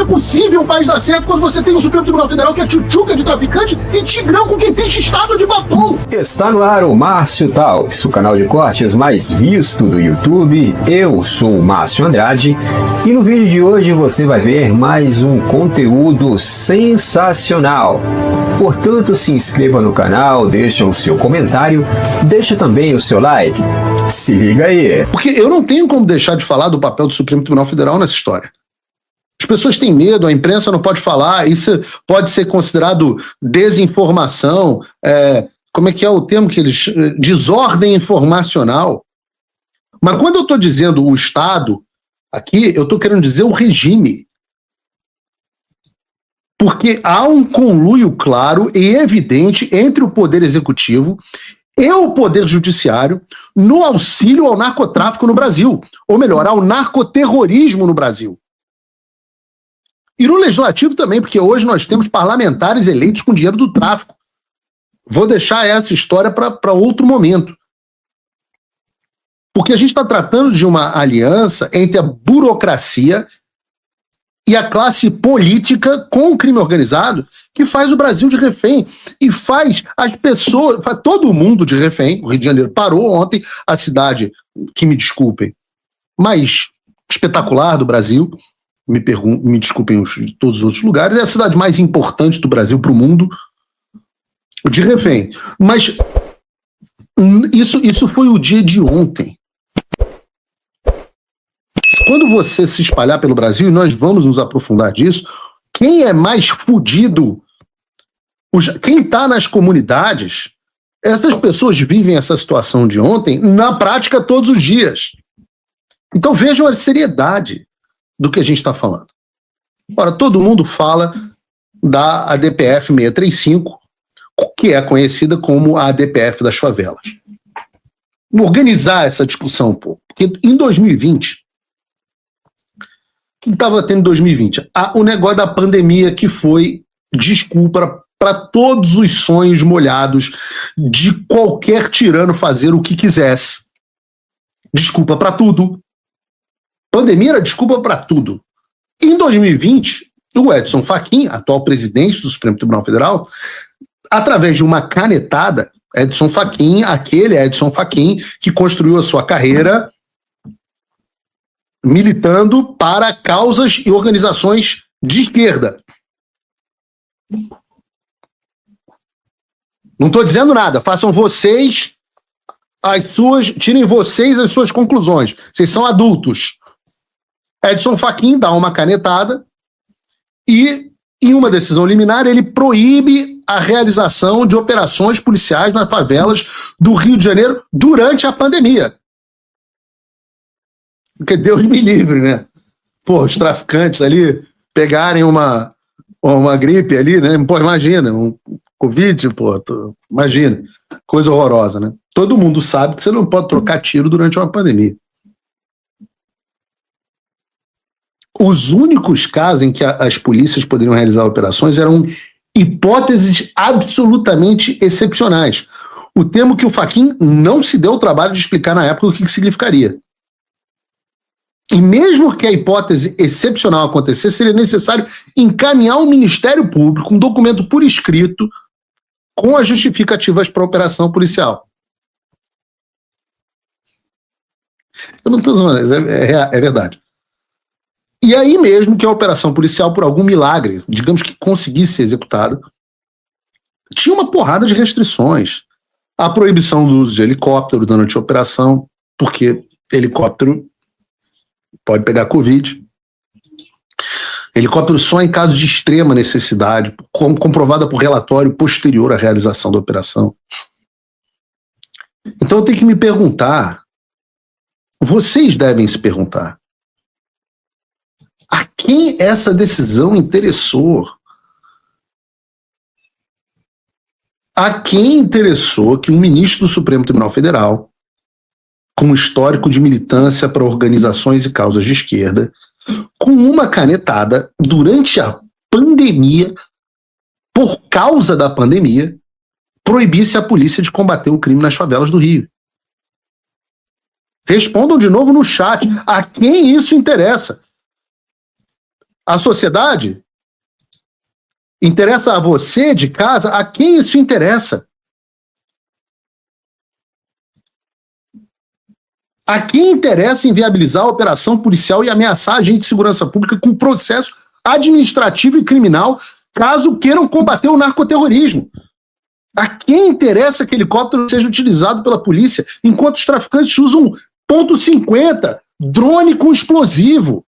possível um país dar certo quando você tem o Supremo Tribunal Federal que é tchutchuca de traficante e tigrão com quem pinche estado de batom? Está no ar o Márcio Talks, o canal de cortes mais visto do YouTube. Eu sou o Márcio Andrade e no vídeo de hoje você vai ver mais um conteúdo sensacional. Portanto, se inscreva no canal, deixa o seu comentário, deixa também o seu like. Se liga aí. Porque eu não tenho como deixar de falar do papel do Supremo Tribunal Federal nessa história. As pessoas têm medo, a imprensa não pode falar, isso pode ser considerado desinformação, como é que é o termo que eles... desordem informacional. Mas quando eu estou dizendo o Estado, aqui eu estou querendo dizer o regime. Porque há um conluio claro e evidente entre o Poder Executivo e o Poder Judiciário no auxílio ao narcotráfico no Brasil, ou melhor, ao narcoterrorismo no Brasil. E no Legislativo também, porque hoje nós temos parlamentares eleitos com dinheiro do tráfico. Vou deixar essa história para outro momento. Porque a gente está tratando de uma aliança entre a burocracia e a classe política com o crime organizado que faz o Brasil de refém e faz as pessoas, faz todo mundo de refém. O Rio de Janeiro parou ontem, a cidade, que me desculpem, mais espetacular do Brasil, me desculpem todos os outros lugares, é a cidade mais importante do Brasil para o mundo, de refém. Mas isso foi o dia de ontem. Quando você se espalhar pelo Brasil, e nós vamos nos aprofundar disso, quem é mais fudido, quem está nas comunidades, essas pessoas vivem essa situação de ontem na prática todos os dias. Então vejam a seriedade do que a gente está falando. Ora, todo mundo fala da ADPF 635, que é conhecida como a ADPF das favelas. Vou organizar essa discussão um pouco, porque em 2020, o que estava tendo em 2020? O negócio da pandemia que foi desculpa para todos os sonhos molhados de qualquer tirano fazer o que quisesse. Desculpa para tudo. Pandemia era desculpa para tudo. Em 2020, o Edson Fachin, atual presidente do Supremo Tribunal Federal, através de uma canetada, Edson Fachin, aquele Edson Fachin que construiu a sua carreira militando para causas e organizações de esquerda. Não estou dizendo nada, façam vocês tirem vocês as suas conclusões. Vocês são adultos. Edson Fachin dá uma canetada e, em uma decisão liminar, ele proíbe a realização de operações policiais nas favelas do Rio de Janeiro durante a pandemia. Porque Deus me livre, né? Pô, os traficantes ali pegarem uma gripe ali, né? Pô, imagina, um Covid, pô, imagina. Coisa horrorosa, né? Todo mundo sabe que você não pode trocar tiro durante uma pandemia. Os únicos casos em que as polícias poderiam realizar operações eram hipóteses absolutamente excepcionais. O termo que o Fachin não se deu o trabalho de explicar na época o que significaria. E mesmo que a hipótese excepcional acontecesse, seria necessário encaminhar ao Ministério Público um documento por escrito com as justificativas para a operação policial. Eu não estou zoando, é verdade. E aí mesmo que a operação policial, por algum milagre, digamos que conseguisse ser executada, tinha uma porrada de restrições. A proibição do uso de helicóptero durante a operação, porque helicóptero pode pegar Covid. Helicóptero só em caso de extrema necessidade, comprovada por relatório posterior à realização da operação. Então eu tenho que me perguntar, vocês devem se perguntar, a quem essa decisão interessou? A quem interessou que um ministro do Supremo Tribunal Federal, com histórico de militância para organizações e causas de esquerda, com uma canetada, durante a pandemia, por causa da pandemia, proibisse a polícia de combater o crime nas favelas do Rio? Respondam de novo no chat. A quem isso interessa? a sociedade? Interessa a você de casa? A quem isso interessa? A quem interessa inviabilizar a operação policial e ameaçar agente de segurança pública com processo administrativo e criminal, caso queiram combater o narcoterrorismo? A quem interessa que helicóptero seja utilizado pela polícia enquanto os traficantes usam .50, drone com explosivo?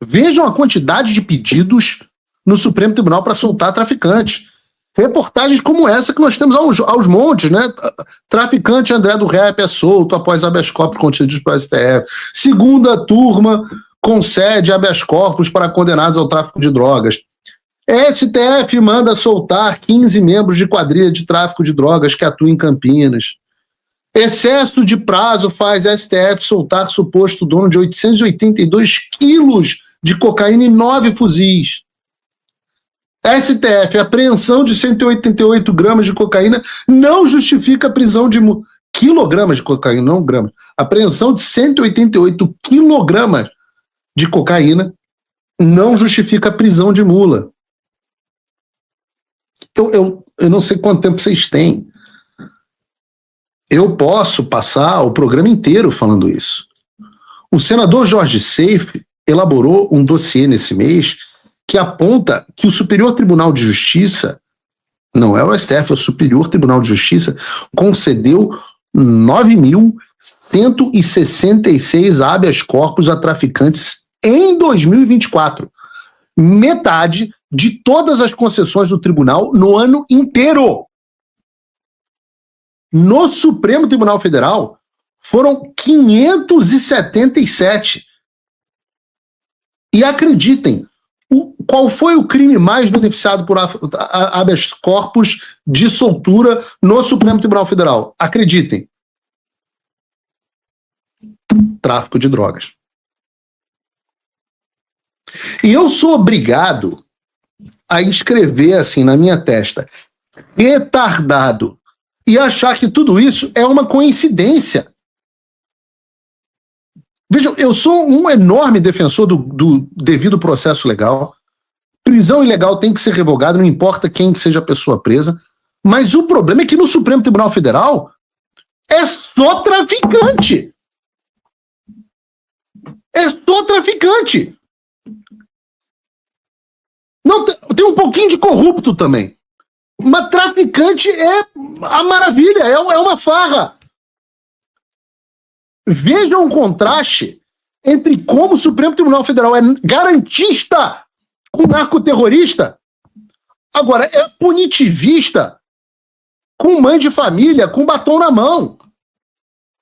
Vejam a quantidade de pedidos no Supremo Tribunal para soltar traficantes. Reportagens como essa que nós temos aos montes, né? Traficante André do Rap é solto após habeas corpus concedidos para o STF. Segunda turma concede habeas corpus para condenados ao tráfico de drogas. STF manda soltar 15 membros de quadrilha de tráfico de drogas que atuam em Campinas. Excesso de prazo faz STF soltar suposto dono de 882 quilos de cocaína e 9 fuzis. STF, apreensão de 188 gramas de cocaína não justifica a prisão de quilogramas de cocaína, não gramas. Apreensão de 188 quilogramas de cocaína não justifica a prisão de mula. Eu não sei quanto tempo vocês têm. Eu posso passar o programa inteiro falando isso. O senador Jorge Seife elaborou um dossiê nesse mês que aponta que o Superior Tribunal de Justiça, não é o STF, é o Superior Tribunal de Justiça, concedeu 9.166 habeas corpus a traficantes em 2024. Metade de todas as concessões do tribunal no ano inteiro. No Supremo Tribunal Federal, foram 577. E acreditem, qual foi o crime mais beneficiado por habeas corpus de soltura no Supremo Tribunal Federal? Acreditem. Tráfico de drogas. E eu sou obrigado a escrever assim na minha testa, retardado, e achar que tudo isso é uma coincidência. Vejam, eu sou um enorme defensor do devido processo legal. Prisão ilegal tem que ser revogada, não importa quem seja a pessoa presa. Mas o problema é que no Supremo Tribunal Federal é só traficante. É só traficante. Não, tem um pouquinho de corrupto também. Mas traficante é a maravilha, é uma farra. Vejam um contraste entre como o Supremo Tribunal Federal é garantista com narcoterrorista, agora é punitivista com mãe de família, com batom na mão.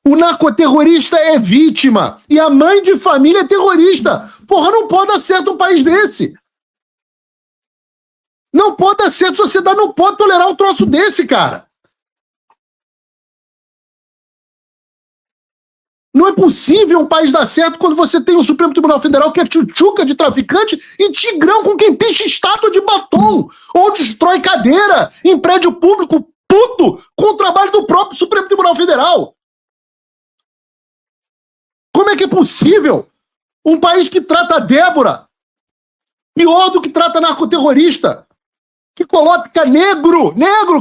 O narcoterrorista é vítima e a mãe de família é terrorista. Porra, não pode dar certo um país desse. Não pode dar certo, a sociedade não pode tolerar um troço desse, cara. Não é possível um país dar certo quando você tem um Supremo Tribunal Federal que é tchutchuca de traficante e tigrão com quem picha estátua de batom ou destrói cadeira em prédio público puto com o trabalho do próprio Supremo Tribunal Federal. Como é que é possível um país que trata a Débora pior do que trata narcoterrorista? Que coloca negro,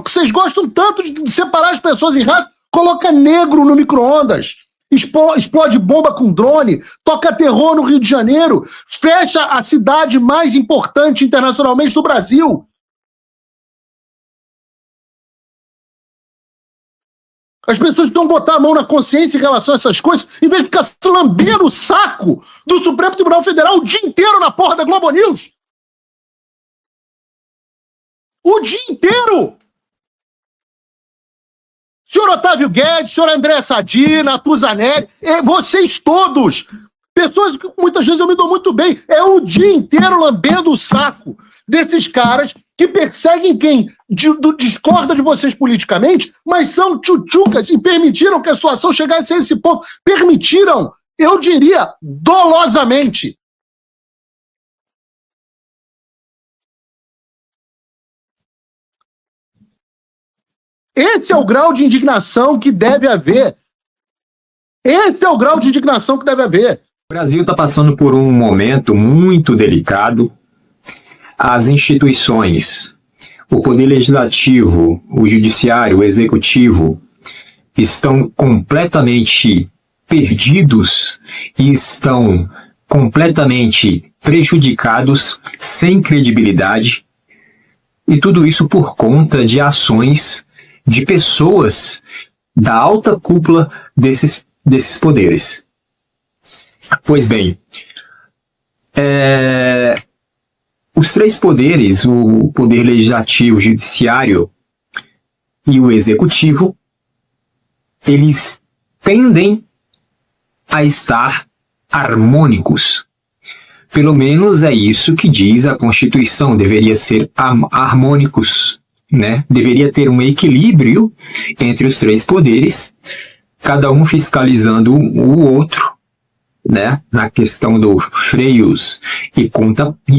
que vocês gostam tanto de separar as pessoas em raça, coloca negro no micro-ondas, explode bomba com drone, toca terror no Rio de Janeiro, fecha a cidade mais importante internacionalmente do Brasil. As pessoas estão botar a mão na consciência em relação a essas coisas, em vez de ficar se lambendo o saco do Supremo Tribunal Federal o dia inteiro na porra da Globo News. O dia inteiro! Senhor Otávio Guedes, senhor André Sadi, Natuzanelli, vocês todos, pessoas que muitas vezes eu me dou muito bem, é o dia inteiro lambendo o saco desses caras que perseguem quem discorda de vocês politicamente, mas são tchutchucas e permitiram que a situação chegasse a esse ponto. Permitiram, eu diria, dolosamente. Esse é o grau de indignação que deve haver. Esse é o grau de indignação que deve haver. O Brasil está passando por um momento muito delicado. As instituições, o poder legislativo, o judiciário, o executivo, estão completamente perdidos e estão completamente prejudicados, sem credibilidade, e tudo isso por conta de ações de pessoas da alta cúpula desses poderes. Pois bem, os três poderes, o poder legislativo, o judiciário e o executivo, eles tendem a estar harmônicos. Pelo menos é isso que diz a Constituição, deveria ser harmônicos, né? Deveria ter um equilíbrio entre os três poderes, cada um fiscalizando o outro, né? Na questão dos freios e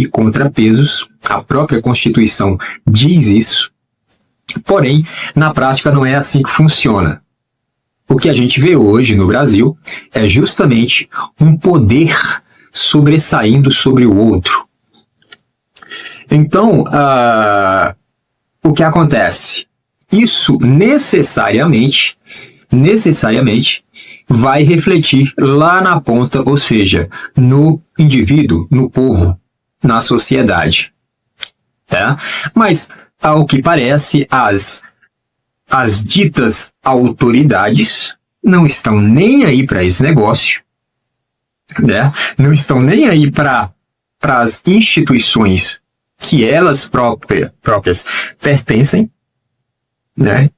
contrapesos. A própria Constituição diz isso, porém, na prática não é assim que funciona. O que a gente vê hoje no Brasil é justamente um poder sobressaindo sobre o outro. Então, o que acontece? Isso necessariamente vai refletir lá na ponta, ou seja, no indivíduo, no povo, na sociedade. Tá? Mas, ao que parece, as ditas autoridades não estão nem aí para esse negócio, né? Não estão nem aí para as instituições que elas próprias pertencem, né?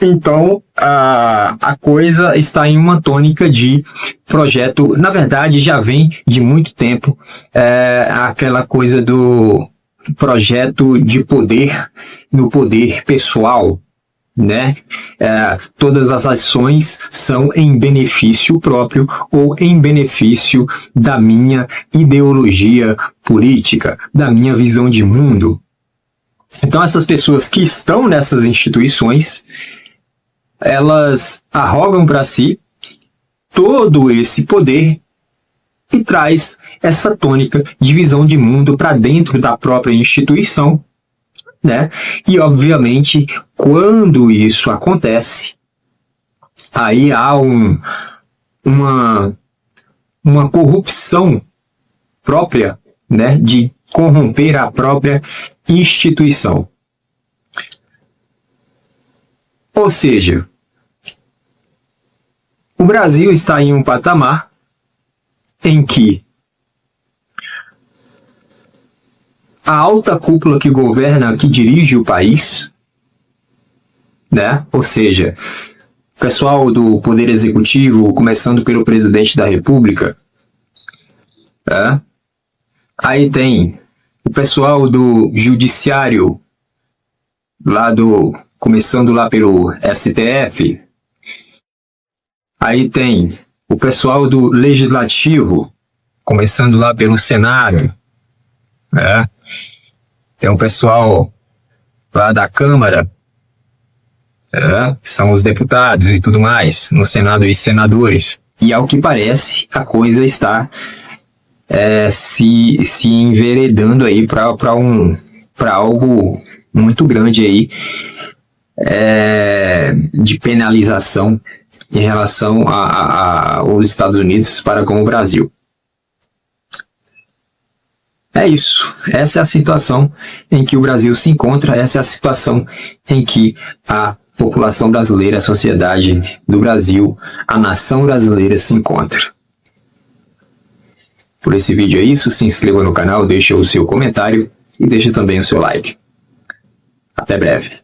Então, a coisa está em uma tônica de projeto, na verdade já vem de muito tempo, aquela coisa do projeto de poder no poder pessoal, né? Todas as ações são em benefício próprio ou em benefício da minha ideologia política, da minha visão de mundo. Então essas pessoas que estão nessas instituições, elas arrogam para si todo esse poder e traz essa tônica de visão de mundo para dentro da própria instituição, né? E, obviamente, quando isso acontece, aí há uma corrupção própria, né? De corromper a própria instituição. Ou seja, o Brasil está em um patamar em que a alta cúpula que governa, que dirige o país, né? Ou seja, o pessoal do Poder Executivo, começando pelo Presidente da República, né? Aí tem o pessoal do Judiciário, começando lá pelo STF, aí tem o pessoal do Legislativo, começando lá pelo Senado, né? Tem um pessoal lá da Câmara, que são os deputados e tudo mais, no Senado e senadores. E ao que parece, a coisa está se enveredando aí para algo muito grande aí, de penalização em relação aos Estados Unidos para com o Brasil. É isso. Essa é a situação em que o Brasil se encontra, essa é a situação em que a população brasileira, a sociedade do Brasil, a nação brasileira se encontra. Por esse vídeo é isso, se inscreva no canal, deixe o seu comentário e deixe também o seu like. Até breve.